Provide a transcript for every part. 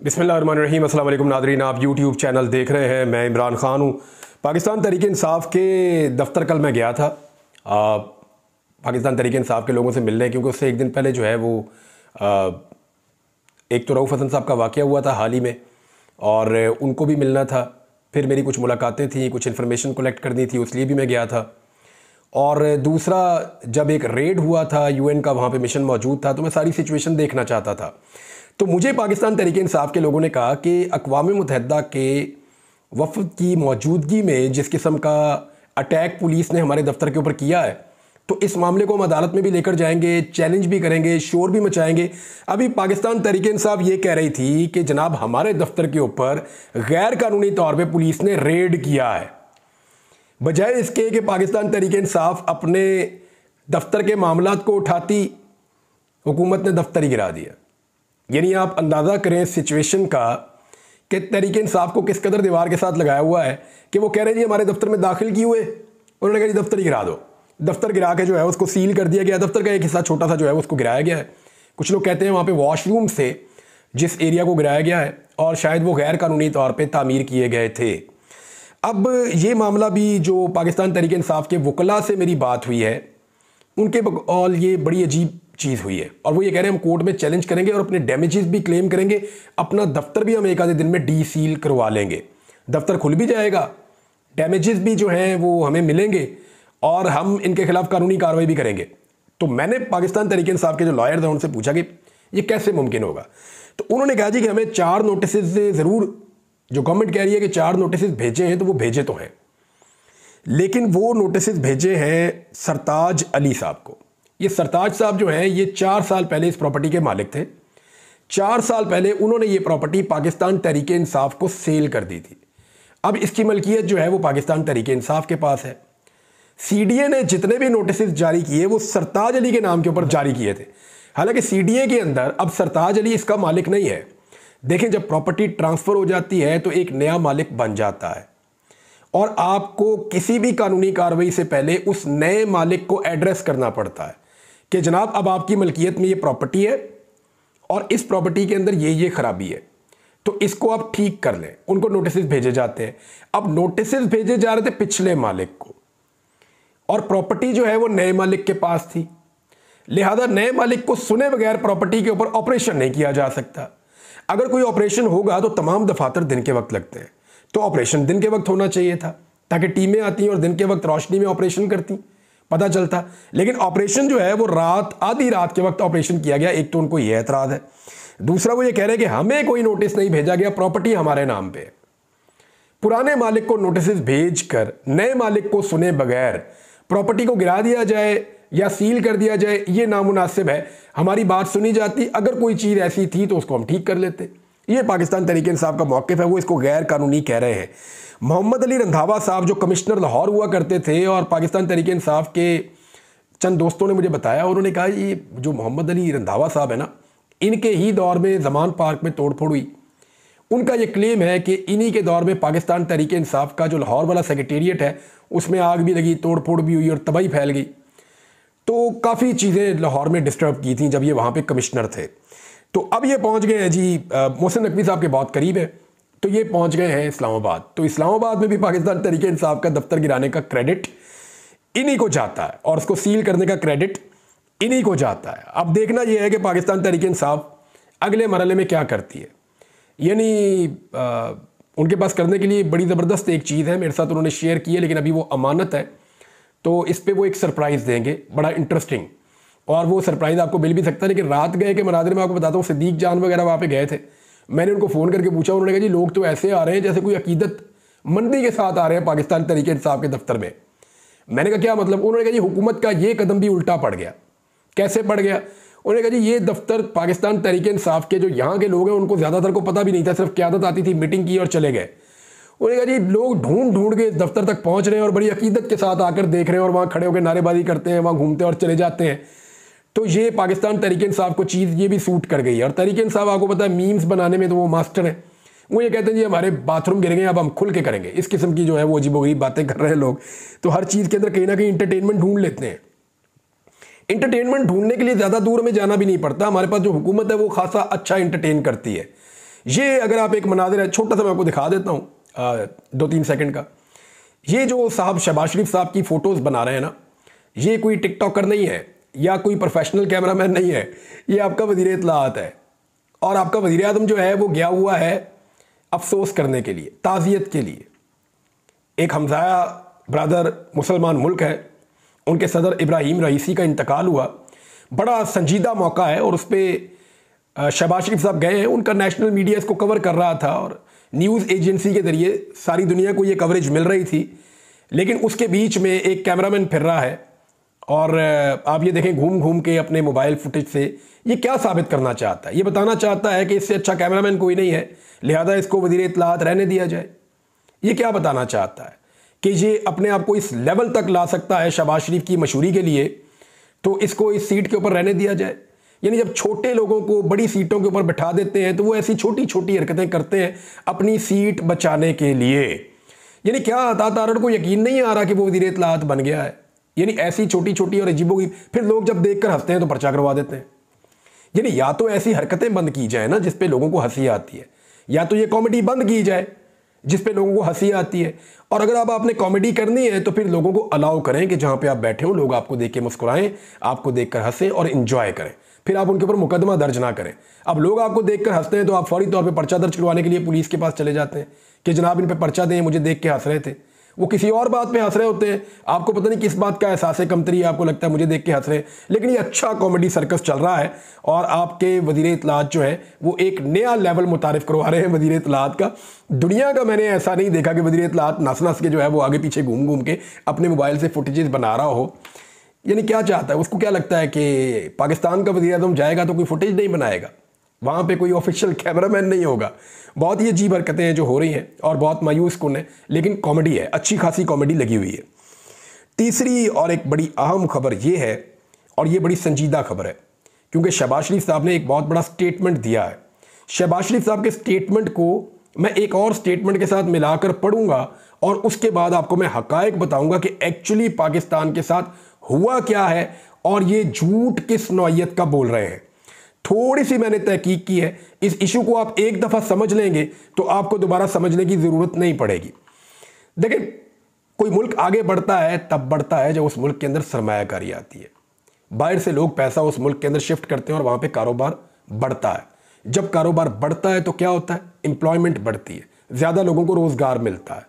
बिस्मिल्लाहिर्रहमानिर्रहीम। अस्सलाम वालेकुम नादरीन, आप यूट्यूब चैनल देख रहे हैं। मैं इमरान ख़ान हूँ। पाकिस्तान तहरीक इंसाफ के दफ्तर कल मैं गया था पाकिस्तान तहरीक इंसाफ के लोगों से मिलने, क्योंकि उससे एक दिन पहले जो है वो एक तो रऊफ़ हसन साहब का वाक़या हुआ था हाल ही में, और उनको भी मिलना था। फिर मेरी कुछ मुलाकातें थी, कुछ इन्फॉर्मेशन कलेक्ट करनी थी, उसलिए भी मैं गया था। और दूसरा, जब एक रेड हुआ था UN का, वहाँ पे मिशन मौजूद था, तो मैं सारी सिचुएशन देखना चाहता था। तो मुझे पाकिस्तान तहरीक इंसाफ के लोगों ने कहा कि अक़वाम मुत्तहिदा के वफ़द की मौजूदगी में जिस किस्म का अटैक पुलिस ने हमारे दफ्तर के ऊपर किया है, तो इस मामले को हम अदालत में भी लेकर जाएंगे, चैलेंज भी करेंगे, शोर भी मचाएंगे। अभी पाकिस्तान तहरीक इंसाफ ये कह रही थी कि जनाब हमारे दफ्तर के ऊपर गैर कानूनी तौर पर पुलिस ने रेड किया है, बजाय इसके कि पाकिस्तान तहरीक इंसाफ अपने दफ्तर के मामलात को उठाती, हुकूमत ने दफ्तर ही गिरा दिया। यानी आप अंदाज़ा करें सिचुएशन का कि तहरीक इंसाफ को किस कदर दीवार के साथ लगाया हुआ है कि वो कह रहे हैं जी हमारे दफ्तर में दाखिल किए हुए, उन्होंने कहा जी दफ्तर ही गिरा दो। दफ्तर गिरा के जो है उसको सील कर दिया गया। दफ्तर का एक हिस्सा छोटा सा जो है उसको गिराया गया है। कुछ लोग कहते हैं वहाँ पे वॉशरूम से जिस एरिया को गिराया गया है, और शायद वो गैर कानूनी तौर पर तामीर किए गए थे। अब ये मामला भी जो पाकिस्तान तहरीक इंसाफ के वकला से मेरी बात हुई है, उनके बकौल ये बड़ी अजीब चीज़ हुई है, और वो ये कह रहे हैं हम कोर्ट में चैलेंज करेंगे और अपने डैमेजेस भी क्लेम करेंगे, अपना दफ्तर भी हम एक आधे दिन में डी सील करवा लेंगे। दफ्तर खुल भी जाएगा, डैमेजेस भी जो हैं वो हमें मिलेंगे, और हम इनके खिलाफ कानूनी कार्रवाई भी करेंगे। तो मैंने पाकिस्तान तहरीक इंसाफ के जो लॉयर थे उनसे पूछा कि ये कैसे मुमकिन होगा। तो उन्होंने कहा जी कि हमें 4 नोटिस ज़रूर, जो गवर्नमेंट कह रही है कि 4 नोटिस भेजे हैं, तो वो भेजे तो हैं, लेकिन वो नोटिस भेजे हैं सरताज अली साहब को। ये सरताज साहब जो हैं ये 4 साल पहले इस प्रॉपर्टी के मालिक थे। 4 साल पहले उन्होंने ये प्रॉपर्टी पाकिस्तान तहरीक इंसाफ को सेल कर दी थी। अब इसकी मलकियत जो है वो पाकिस्तान तहरीक इंसाफ के पास है। CDA ने जितने भी नोटिस जारी किए वो सरताज अली के नाम के ऊपर जारी किए थे। हालांकि CDA के अंदर अब सरताज अली इसका मालिक नहीं है। देखें, जब प्रॉपर्टी ट्रांसफ़र हो जाती है तो एक नया मालिक बन जाता है, और आपको किसी भी कानूनी कार्रवाई से पहले उस नए मालिक को एड्रेस करना पड़ता है कि जनाब अब आपकी मलकियत में ये प्रॉपर्टी है और इस प्रॉपर्टी के अंदर ये खराबी है, तो इसको आप ठीक कर लें। उनको नोटिस भेजे जाते हैं। अब नोटिस भेजे जा रहे थे पिछले मालिक को, और प्रॉपर्टी जो है वो नए मालिक के पास थी, लिहाजा नए मालिक को सुने बगैर प्रॉपर्टी के ऊपर ऑपरेशन नहीं किया जा सकता। अगर कोई ऑपरेशन होगा तो तमाम दफातर दिन के वक्त लगते हैं, तो ऑपरेशन दिन के वक्त होना चाहिए था, ताकि टीमें आती और दिन के वक्त रोशनी में ऑपरेशन करती, पता चलता। लेकिन ऑपरेशन जो है वो आधी रात के वक्त ऑपरेशन किया गया। एक तो उनको ये एतराज़ है, दूसरा वो ये कह रहे हैं कि हमें कोई नोटिस नहीं भेजा गया, प्रॉपर्टी हमारे नाम पे। पुराने मालिक को नोटिस भेज कर नए मालिक को सुने बगैर प्रॉपर्टी को गिरा दिया जाए या सील कर दिया जाए, ये नामुनासिब है। हमारी बात सुनी जाती, अगर कोई चीज़ ऐसी थी तो उसको हम ठीक कर लेते। ये पाकिस्तान तहरीक इंसाफ का मौक़िफ़ है, वो इसको गैर कानूनी कह रहे हैं। मोहम्मद अली रंधावा साहब जो कमिश्नर लाहौर हुआ करते थे, और पाकिस्तान तहरीक इंसाफ के चंद दोस्तों ने मुझे बताया, उन्होंने कहा ये जो मोहम्मद अली रंधावा साहब है ना, इनके ही दौर में ज़मान पार्क में तोड़फोड़ हुई। उनका ये क्लेम है कि इन्हीं के दौर में पाकिस्तान तहरीक इंसाफ का जो लाहौर वाला सेक्रेटेरिएट है उसमें आग भी लगी, तोड़फोड़ भी हुई और तबाही फैल गई। तो काफ़ी चीज़ें लाहौर में डिस्टर्ब की थी जब ये वहाँ पे कमिश्नर थे। तो अब ये पहुँच गए हैं जी, मोहसिन नकवी साहब के बहुत करीब है, तो ये पहुँच गए हैं इस्लामाबाद। तो इस्लामाबाद में भी पाकिस्तान तहरीक इंसाफ का दफ्तर गिराने का क्रेडिट इन्हीं को जाता है, और उसको सील करने का क्रेडिट इन्हीं को जाता है। अब देखना यह है कि पाकिस्तान तहरीक इंसाफ अगले मरहले में क्या करती है। यानी उनके पास करने के लिए बड़ी ज़बरदस्त एक चीज़ है, मेरे साथ उन्होंने शेयर की है, लेकिन अभी वो अमानत है, तो इस पर वो एक सरप्राइज़ देंगे बड़ा इंटरेस्टिंग, और वो सरप्राइज़ आपको मिल भी सकता है। लेकिन रात गए के मनाजिर में आपको बताता हूँ, सिद्दीक जान वगैरह वहाँ पे गए थे। मैंने उनको फ़ोन करके पूछा, उन्होंने कहा जी लोग तो ऐसे आ रहे हैं जैसे कोई अकीदत मंदी के साथ आ रहे हैं पाकिस्तान तहरीक इंसाफ के दफ्तर में। मैंने कहा क्या मतलब? उन्होंने कहा जी हुकूमत का ये कदम भी उल्टा पड़ गया। कैसे पड़ गया? उन्होंने कहा जी ये दफ्तर पाकिस्तान तहरीक इंसाफ के जो यहाँ के लोग हैं उनको ज़्यादातर को पता भी नहीं था, सिर्फ क़यादत आती थी, मीटिंग की और चले गए। उन्होंने कहा जी लोग ढूंढ ढूंढ के दफ्तर तक पहुँच रहे हैं और बड़ी अकीदत के साथ आकर देख रहे हैं, और वहाँ खड़े होकर नारेबाजी करते हैं, वहाँ घूमते और चले जाते हैं। तो ये पाकिस्तान तहरीक इंसाफ को चीज़ ये भी सूट कर गई है। और तहरीक इंसाफ आपको पता है मीम्स बनाने में तो वो मास्टर हैं। वो ये कहते हैं जी हमारे बाथरूम गिर गए, अब हम खुल के करेंगे। इस किस्म की जो है वो अजीबोगरीब बातें कर रहे हैं लोग। तो हर चीज़ के अंदर कहीं ना कहीं इंटरटेनमेंट ढूंढ लेते हैं। इंटरटेनमेंट ढूंढने के लिए ज़्यादा दूर में जाना भी नहीं पड़ता। हमारे पास जो हुकूमत है वो खासा अच्छा इंटरटेन करती है। ये अगर आप एक मनाज़िर है, छोटा सा मैं आपको दिखा देता हूँ 2-3 सेकंड का। ये जो साहब शहबाज शरीफ साहब की फ़ोटोज़ बना रहे हैं ना, ये कोई टिकटॉकर नहीं है या कोई प्रोफेशनल कैमरामैन नहीं है, ये आपका वज़ीर इत्तलाआत है। और आपका वज़ीर आज़म जो है वो गया हुआ है अफसोस करने के लिए, ताज़ियत के लिए। एक हमज़ाया ब्रदर मुसलमान मुल्क है, उनके सदर इब्राहिम रईसी का इंतकाल हुआ, बड़ा संजीदा मौका है और उस पर शहबाज शरीफ साहब गए हैं। उनका नेशनल मीडिया इसको कवर कर रहा था और न्यूज़ एजेंसी के ज़रिए सारी दुनिया को ये कवरेज मिल रही थी। लेकिन उसके बीच में एक कैमरामैन फिर रहा है और आप ये देखें घूम घूम के अपने मोबाइल फुटेज से ये क्या साबित करना चाहता है? ये बताना चाहता है कि इससे अच्छा कैमरामैन कोई नहीं है, लिहाजा इसको वज़ीर इत्तलाआत रहने दिया जाए। ये क्या बताना चाहता है कि ये अपने आप को इस लेवल तक ला सकता है शहबाज शरीफ की मशहूरी के लिए, तो इसको इस सीट के ऊपर रहने दिया जाए। यानी जब छोटे लोगों को बड़ी सीटों के ऊपर बिठा देते हैं तो वो ऐसी छोटी छोटी हरकतें करते हैं अपनी सीट बचाने के लिए। यानी क्या अता तारड़ को यकीन नहीं आ रहा कि वो वज़ीर इत्तलाआत बन गया है? यानी ऐसी छोटी छोटी और अजीबों की, फिर लोग जब देखकर हंसते हैं तो पर्चा करवा देते हैं। यानी या तो ऐसी हरकतें बंद की जाए ना जिस पे लोगों को हंसी आती है, या तो ये कॉमेडी बंद की जाए जिस पे लोगों को हंसी आती है। और अगर अब आपने कॉमेडी करनी है तो फिर लोगों को अलाउ करें कि जहां पे आप बैठे हो लोग आपको देख के मुस्कुराएं, आपको देखकर हंसें और इंजॉय करें। फिर आप उनके ऊपर मुकदमा दर्ज ना करें। अब लोग आपको देखकर हंसते हैं तो आप फौरी तौर पे पर्चा दर्ज करवाने के लिए पुलिस के पास चले जाते हैं कि जनाब इन पे पर्चा दें, मुझे देख के हंस रहे थे। वो किसी और बात पे हंस रहे होते हैं, आपको पता नहीं किस बात का एहसास कमतरी, आपको लगता है मुझे देख के हंस रहे हैं। लेकिन ये अच्छा कॉमेडी सर्कस चल रहा है और आपके वज़ीर इत्तलाआत जो है वो एक नया लेवल मुतारिफ करवा रहे हैं वज़ीर इत्तलाआत का। दुनिया का मैंने ऐसा नहीं देखा कि वज़ीर इत्तलाआत नस नस के जो है वो आगे पीछे घूम घूम के अपने मोबाइल से फुटेजेस बना रहा हो। यानी क्या चाहता है? उसको क्या लगता है कि पाकिस्तान का वज़ीर आज़म जाएगा तो कोई फुटेज नहीं बनाएगा, वहाँ पे कोई ऑफिशियल कैमरामैन नहीं होगा? बहुत ही अजीब हरकतें हैं जो हो रही हैं और बहुत मायूस कुन है, लेकिन कॉमेडी है, अच्छी खासी कॉमेडी लगी हुई है। तीसरी और एक बड़ी अहम खबर ये है, और ये बड़ी संजीदा खबर है क्योंकि शहबाज शरीफ साहब ने एक बहुत बड़ा स्टेटमेंट दिया है। शहबाज शरीफ साहब के स्टेटमेंट को मैं एक और स्टेटमेंट के साथ मिलाकर पढ़ूंगा और उसके बाद आपको मैं हकायक बताऊंगा कि एक्चुअली पाकिस्तान के साथ हुआ क्या है और ये झूठ किस नौइयत का बोल रहे हैं। थोड़ी सी मैंने तहकीक की है, इस इशू को आप एक दफ़ा समझ लेंगे तो आपको दोबारा समझने की ज़रूरत नहीं पड़ेगी। देखिए, कोई मुल्क आगे बढ़ता है तब बढ़ता है जब उस मुल्क के अंदर सरमायाकारी आती है, बाहर से लोग पैसा उस मुल्क के अंदर शिफ्ट करते हैं और वहाँ पे कारोबार बढ़ता है। जब कारोबार बढ़ता है तो क्या होता है? एम्प्लॉयमेंट बढ़ती है, ज़्यादा लोगों को रोज़गार मिलता है,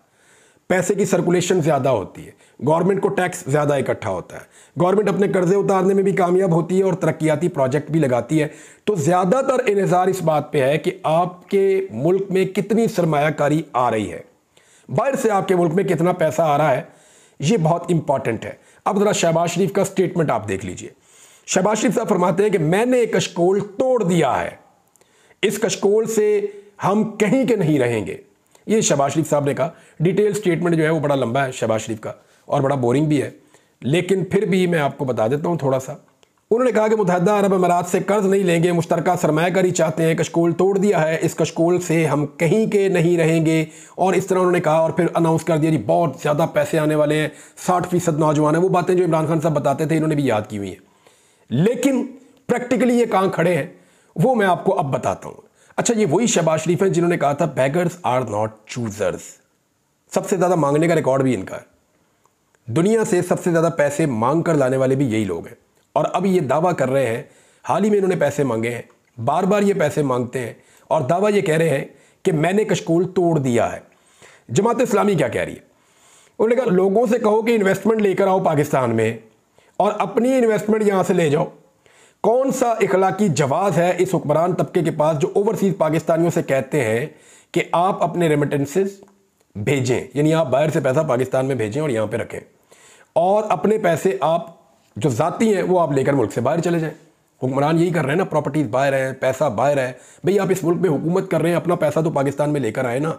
पैसे की सर्कुलेशन ज़्यादा होती है, गवर्नमेंट को टैक्स ज़्यादा इकट्ठा होता है, गवर्नमेंट अपने कर्जे उतारने में भी कामयाब होती है और तरक्याती प्रोजेक्ट भी लगाती है। तो ज़्यादातर इन्हिसार इस बात पे है कि आपके मुल्क में कितनी सरमायाकारी आ रही है, बाहर से आपके मुल्क में कितना पैसा आ रहा है, ये बहुत इंपॉर्टेंट है। अब ज़रा शहबाज शरीफ का स्टेटमेंट आप देख लीजिए। शहबाज शरीफ साहब फरमाते हैं कि मैंने एक कशकोल तोड़ दिया है, इस कशकोल से हम कहीं के नहीं रहेंगे। ये शहबाज शरीफ साहब ने कहा। डिटेल स्टेटमेंट जो है वो बड़ा लंबा है शहबाज शरीफ का और बड़ा बोरिंग भी है, लेकिन फिर भी मैं आपको बता देता हूँ थोड़ा सा। उन्होंने कहा कि मुत्तहिदा अरब अमारात से कर्ज नहीं लेंगे, मुश्तरका सरमायाकारी चाहते हैं, कशकोल तोड़ दिया है, इस कशकोल से हम कहीं के नहीं रहेंगे। और इस तरह उन्होंने कहा और फिर अनाउंस कर दिया जी बहुत ज़्यादा पैसे आने वाले हैं, 60% नौजवान है। वो बातें जो इमरान खान साहब बताते थे इन्होंने भी याद की हुई हैं, लेकिन प्रैक्टिकली ये कहाँ खड़े हैं वो मैं आपको अब बताता हूँ। अच्छा, ये वही शहबाज शरीफ हैं जिन्होंने कहा था बेगर्स आर नॉट चूजर्स। सबसे ज़्यादा मांगने का रिकॉर्ड भी इनका है, दुनिया से सबसे ज़्यादा पैसे मांग कर लाने वाले भी यही लोग हैं। और अब ये दावा कर रहे हैं, हाल ही में इन्होंने पैसे मांगे हैं, बार बार ये पैसे मांगते हैं और दावा ये कह रहे हैं कि मैंने कशकोल तोड़ दिया है। जमात इस्लामी क्या कह रही है? उन्होंने कहा लोगों से कहो कि इन्वेस्टमेंट लेकर आओ पाकिस्तान में और अपनी इन्वेस्टमेंट यहाँ से ले जाओ। कौन सा इखलाकी जवाज़ है इस हुक्मरान तबके के पास जो ओवरसीज़ पाकिस्तानियों से कहते हैं कि आप अपने रेमिटेंसेस भेजें, यानी आप बाहर से पैसा पाकिस्तान में भेजें और यहाँ पे रखें, और अपने पैसे आप जो ज़ाती हैं वो आप लेकर मुल्क से बाहर चले जाएं। हुक्मरान यही कर रहे हैं ना, प्रॉपर्टीज़ बाहर है, पैसा बाहर है। भाई आप इस मुल्क में हुकूमत कर रहे हैं, अपना पैसा तो पाकिस्तान में लेकर आए ना,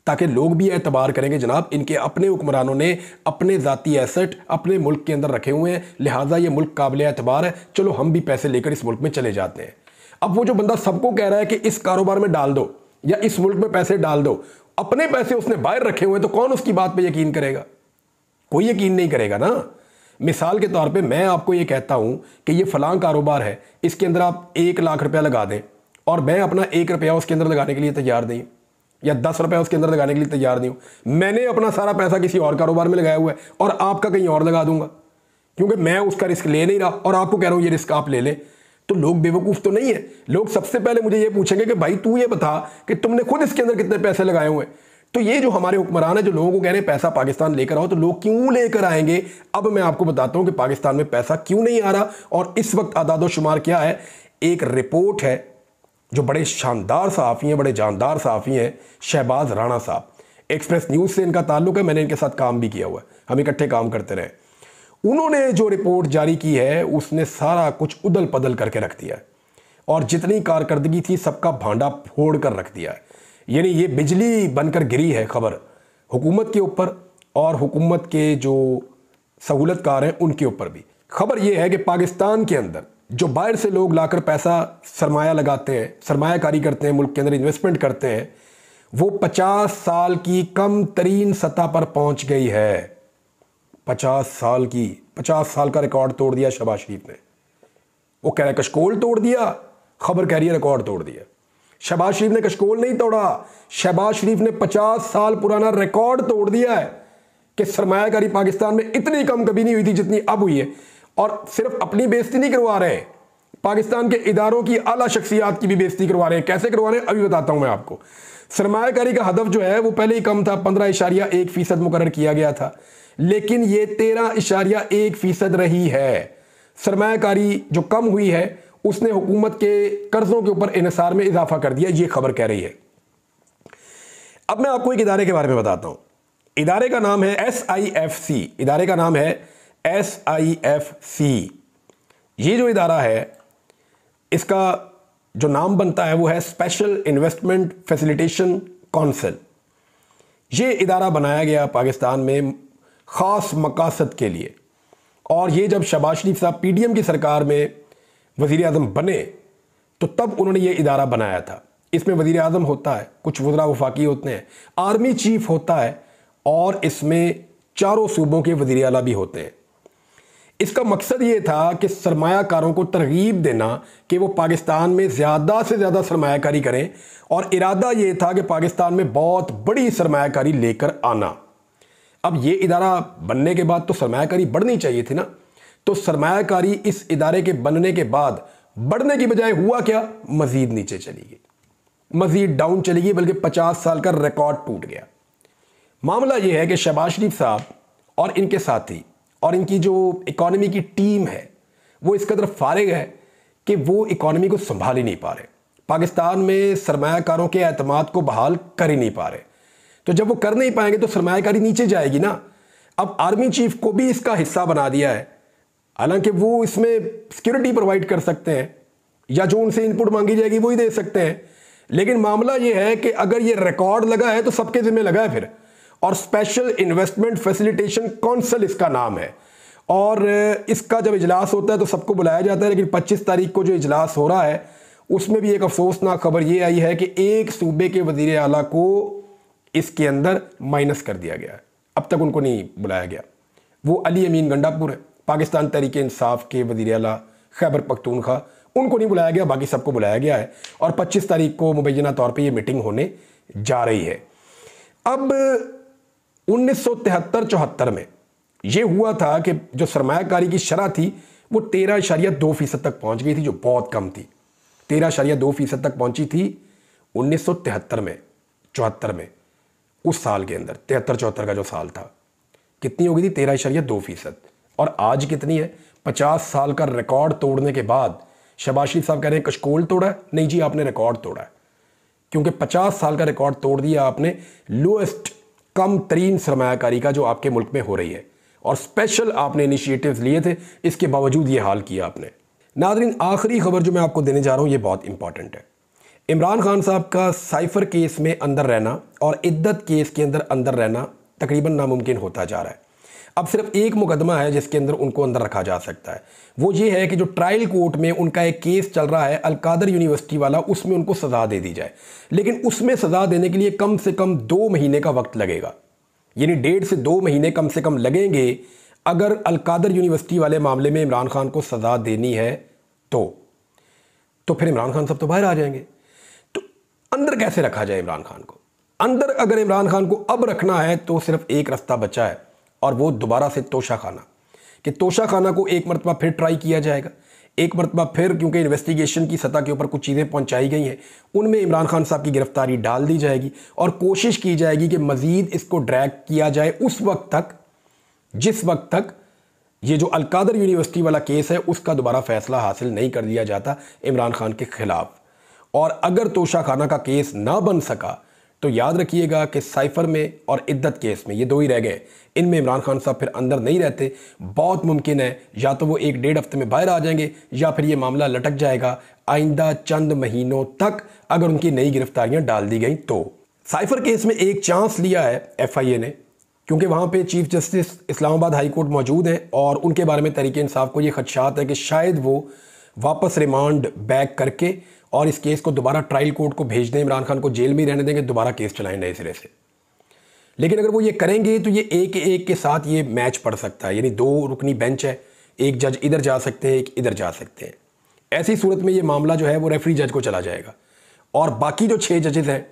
ताकि लोग भी एतबार करेंगे जनाब इनके अपने हुक्मरानों ने अपने ज़ाती एसेट अपने मुल्क के अंदर रखे हुए हैं, लिहाजा ये मुल्क काबिल एतबार है, चलो हम भी पैसे लेकर इस मुल्क में चले जाते हैं। अब वो जो बंदा सबको कह रहा है कि इस कारोबार में डाल दो या इस मुल्क में पैसे डाल दो, अपने पैसे उसने बाहर रखे हुए हैं, तो कौन उसकी बात पर यकीन करेगा? कोई यकीन नहीं करेगा ना। मिसाल के तौर पे मैं आपको ये कहता हूं कि ये फलां कारोबार है, इसके अंदर आप 1 लाख रुपया लगा दें और मैं अपना 1 रुपया उसके अंदर लगाने के लिए तैयार नहीं हूँ, या 10 रुपया उसके अंदर लगाने के लिए तैयार नहीं हूँ। मैंने अपना सारा पैसा किसी और कारोबार में लगाया हुआ है और आपका कहीं और लगा दूंगा, क्योंकि मैं उसका रिस्क ले नहीं रहा और आपको कह रहा हूँ ये रिस्क आप ले लें। तो लोग बेवकूफ़ तो नहीं है। लोग सबसे पहले मुझे ये पूछेंगे कि भाई तू ये बता कि तुमने खुद इसके अंदर कितने पैसे लगाए हुए हैं। तो ये जो हमारे हुक्मरान है जो लोगों को कह रहे हैं पैसा पाकिस्तान लेकर आओ, तो लोग क्यों लेकर आएंगे? अब मैं आपको बताता हूं कि पाकिस्तान में पैसा क्यों नहीं आ रहा और इस वक्त आदादो शुमार क्या है। एक रिपोर्ट है जो बड़े शानदार सहाफ़ी हैं, बड़े जानदार सहाफ़ी हैं, शहबाज राणा साहब, एक्सप्रेस न्यूज़ से इनका ताल्लुक है, मैंने इनके साथ काम भी किया हुआ है, हम इकट्ठे काम करते रहे। उन्होंने जो रिपोर्ट जारी की है उसने सारा कुछ उदल पदल करके रख दिया है और जितनी कारकर्दगी थी सबका भांडा फोड़ कर रख दिया है। यानी ये बिजली बनकर गिरी है खबर हुकूमत के ऊपर और हुकूमत के जो सहूलतकार हैं उनके ऊपर भी। खबर ये है कि पाकिस्तान के अंदर जो बाहर से लोग लाकर पैसा सरमाया लगाते हैं, सरमायाकारी करते हैं, मुल्क के अंदर इन्वेस्टमेंट करते हैं, वो 50 साल की कम तरीन सतह पर पहुंच गई है। 50 साल का रिकॉर्ड तोड़ दिया शहबाज शरीफ ने। वो कह रहा है कशकोल तोड़ दिया, खबर कह रही है रिकॉर्ड तोड़ दिया। शहबाज शरीफ ने कशकोल नहीं तोड़ा, शहबाज शरीफ ने 50 साल पुराना रिकॉर्ड तोड़ दिया है कि सरमायाकारी पाकिस्तान में इतनी कम कभी नहीं हुई थी जितनी अब हुई है। और सिर्फ अपनी बेइज्जती नहीं करवा रहे, पाकिस्तान के इदारों की आला शख्सियात की भी बेइज्जती करवा रहे हैं। कैसे करवा रहे हैं अभी बताता हूं मैं आपको। सरमायाकारी का हदफ जो है वो पहले ही कम था, 15.1% मुकर्रर किया गया था, लेकिन ये 13.1% रही है। सरमायाकारी जो कम हुई है उसने हुकूमत के कर्जों के ऊपर इन्हिसार में इजाफा कर दिया, ये खबर कह रही है। अब मैं आपको एक इदारे के बारे में बताता हूं। इदारे का नाम है SIFC, इदारे का नाम है SIFC। ये जो इदारा है इसका जो नाम बनता है वो है स्पेशल इन्वेस्टमेंट फैसिलिटेशन काउंसिल। ये इदारा बनाया गया पाकिस्तान में ख़ास मकासद के लिए, और ये जब शहबाज शरीफ साहब PDM की सरकार में वज़ीर आज़म बने तो तब उन्होंने ये इदारा बनाया था। इसमें वज़ीर आज़म होता है, कुछ वज़रा वफाकी होते हैं, आर्मी चीफ होता है और इसमें चारों सूबों के वज़ीर आला भी होते हैं। इसका मकसद ये था कि सरमायाकारों को तरगीब देना कि वो पाकिस्तान में ज़्यादा से ज़्यादा सरमायाकारी करें, और इरादा ये था कि पाकिस्तान में बहुत बड़ी सरमायाकारी लेकर आना। अब ये इदारा बनने के बाद तो सरमायाकारी बढ़नी चाहिए थी ना, तो सरमायाकारी इस इदारे के बनने के बाद बढ़ने की बजाय हुआ क्या, मजीद नीचे चली गई, मजीद डाउन चली गई, बल्कि 50 साल का रिकॉर्ड टूट गया। मामला यह है कि शहबाज शरीफ साहब और इनके साथी और इनकी जो इकॉनमी की टीम है वो इस कदर फारिग है कि वो इकॉनमी को संभाल ही नहीं पा रहे, पाकिस्तान में सरमायाकारों के एतमाद को बहाल कर ही नहीं पा रहे। तो जब वो कर नहीं पाएंगे तो सरमायाकारी नीचे जाएगी ना। अब आर्मी चीफ को भी इसका हिस्सा बना दिया है, हालांकि वो इसमें सिक्योरिटी प्रोवाइड कर सकते हैं या जो उनसे इनपुट मांगी जाएगी वही दे सकते हैं, लेकिन मामला ये है कि अगर ये रिकॉर्ड लगा है तो सबके जिम्मे लगा है फिर। और स्पेशल इन्वेस्टमेंट फैसिलिटेशन काउंसिल इसका नाम है, और इसका जब इजलास होता है तो सबको बुलाया जाता है, लेकिन 25 तारीख को जो इजलास हो रहा है उसमें भी एक अफसोसनाक खबर ये आई है कि एक सूबे के वजीर आला को इसके अंदर माइनस कर दिया गया है। अब तक उनको नहीं बुलाया गया। वो अली अमीन गंडापुर है, पाकिस्तान तहरीक इंसाफ के वजीर आला खैबर पख्तूनख्वा, उनको नहीं बुलाया गया, बाकी सबको बुलाया गया है। और 25 तारीख को मुबैना तौर पे ये मीटिंग होने जा रही है। अब 1973-74 में ये हुआ था कि जो सरमायाकारी की शरह थी वो 13.2% तक पहुंच गई थी, जो बहुत कम थी। 13.2% तक पहुंची थी 1973 में, 74 में, उस साल के अंदर 73-74 का जो साल था, कितनी हो गई थी? 13.2%। और आज कितनी है? 50 साल का रिकॉर्ड तोड़ने के बाद शहबाज शरीफ साहब कह रहे हैं कशकोल तोड़ा है। नहीं जी, आपने रिकॉर्ड तोड़ा है, क्योंकि 50 साल का रिकॉर्ड तोड़ दिया आपने लोएस्ट कम तरीन सरमायाकारी का जो आपके मुल्क में हो रही है, और स्पेशल आपने इनिशिएटिव्स लिए थे, इसके बावजूद ये हाल किया आपने। नाज़रीन, आखिरी खबर जो मैं आपको देने जा रहा हूँ ये बहुत इंपॉर्टेंट है। इमरान खान साहब का साइफर केस में अंदर रहना और इद्दत केस के अंदर रहना तकरीबन नामुमकिन होता जा रहा है। अब सिर्फ एक मुकदमा है जिसके अंदर उनको अंदर रखा जा सकता है, वो ये है कि जो ट्रायल कोर्ट में उनका एक केस चल रहा है अलकादर यूनिवर्सिटी वाला, उसमें उनको सज़ा दे दी जाए। लेकिन उसमें सज़ा देने के लिए कम से कम 2 महीने का वक्त लगेगा, यानी 1.5 से 2 महीने कम से कम लगेंगे अगर अलकादर यूनिवर्सिटी वाले मामले में इमरान खान को सज़ा देनी है तो फिर इमरान खान साहब तो बाहर आ जाएंगे। अंदर कैसे रखा जाए इमरान खान को? अंदर अगर इमरान खान को अब रखना है तो सिर्फ एक रास्ता बचा है, और वो दोबारा से तोशा खाना, कि तोशा खाना को एक मरतबा फिर ट्राई किया जाएगा, एक मरतबा फिर, क्योंकि इन्वेस्टिगेशन की सतह के ऊपर कुछ चीज़ें पहुंचाई गई हैं, उनमें इमरान खान साहब की गिरफ्तारी डाल दी जाएगी और कोशिश की जाएगी कि मज़ीद इसको ड्रैग किया जाए उस वक्त तक जिस वक्त तक ये जो अलकादर यूनिवर्सिटी वाला केस है उसका दोबारा फैसला हासिल नहीं कर दिया जाता इमरान खान के खिलाफ। और अगर तोशा खाना का केस ना बन सका तो याद रखिएगा कि साइफर में और इद्दत केस में, ये दो ही रह गए, इनमें इमरान खान साहब फिर अंदर नहीं रहते। बहुत मुमकिन है या तो वो 1-1.5 हफ्ते में बाहर आ जाएंगे या फिर ये मामला लटक जाएगा आइंदा चंद महीनों तक, अगर उनकी नई गिरफ्तारियां डाल दी गई तो। साइफर केस में एक चांस लिया है FIA ने, क्योंकि वहाँ पे chief justice Islamabad high court मौजूद हैं और उनके बारे में तहरीक इंसाफ को ये खदशात है कि शायद वो वापस रिमांड बैक करके और इस केस को दोबारा ट्रायल कोर्ट को भेज दें, इमरान खान को जेल में ही रहने देंगे, दोबारा केस चलाएं नए सिरे से। लेकिन अगर वो ये करेंगे तो ये एक के साथ ये मैच पड़ सकता है, यानी 2 रुकनी बेंच है, एक जज इधर जा सकते हैं, एक इधर जा सकते हैं। ऐसी सूरत में ये मामला जो है वो रेफरी जज को चला जाएगा और बाकी जो 6 जजेज हैं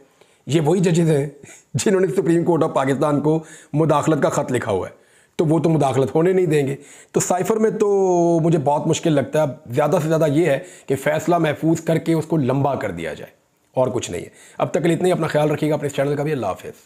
ये वही जजेज हैं जिन्होंने सुप्रीम कोर्ट ऑफ पाकिस्तान को मुदाखलत का ख़त लिखा हुआ है, तो वो तो मुदाखलत होने नहीं देंगे। तो साइफर में तो मुझे बहुत मुश्किल लगता है। ज़्यादा से ज़्यादा ये है कि फ़ैसला महफूज करके उसको लंबा कर दिया जाए और कुछ नहीं है। अब तक के लिए इतना ही। अपना ख्याल रखिएगा, अपने इस चैनल का भी। अल्लाह हाफ़िज़।